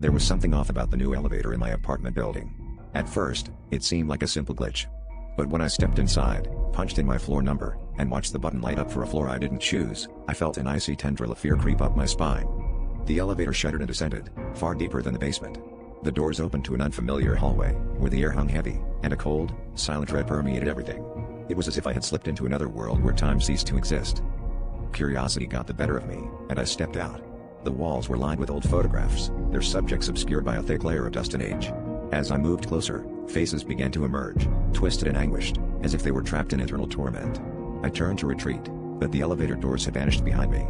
There was something off about the new elevator in my apartment building. At first, it seemed like a simple glitch. But when I stepped inside, punched in my floor number, and watched the button light up for a floor I didn't choose, I felt an icy tendril of fear creep up my spine. The elevator shuddered and descended, far deeper than the basement. The doors opened to an unfamiliar hallway, where the air hung heavy, and a cold, silent dread permeated everything. It was as if I had slipped into another world where time ceased to exist. Curiosity got the better of me, and I stepped out. The walls were lined with old photographs, their subjects obscured by a thick layer of dust and age. As I moved closer, faces began to emerge, twisted and anguished, as if they were trapped in eternal torment. I turned to retreat, but the elevator doors had vanished behind me.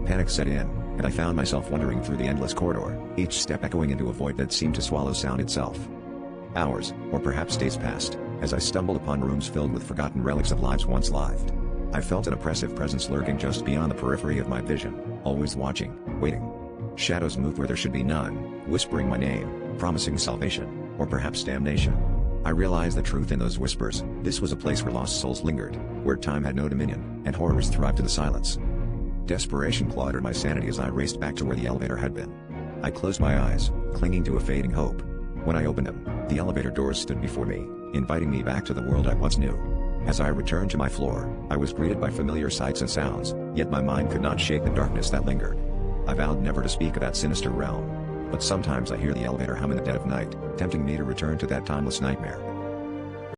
Panic set in, and I found myself wandering through the endless corridor, each step echoing into a void that seemed to swallow sound itself. Hours, or perhaps days passed, as I stumbled upon rooms filled with forgotten relics of lives once lived. I felt an oppressive presence lurking just beyond the periphery of my vision, always watching, waiting. Shadows moved where there should be none, whispering my name, promising salvation, or perhaps damnation. I realized the truth in those whispers. This was a place where lost souls lingered, where time had no dominion, and horrors thrived in the silence. Desperation clawed at my sanity as I raced back to where the elevator had been. I closed my eyes, clinging to a fading hope. When I opened them, the elevator doors stood before me, inviting me back to the world I once knew. As I returned to my floor, I was greeted by familiar sights and sounds, yet my mind could not shake the darkness that lingered. I vowed never to speak of that sinister realm. But sometimes I hear the elevator hum in the dead of night, tempting me to return to that timeless nightmare.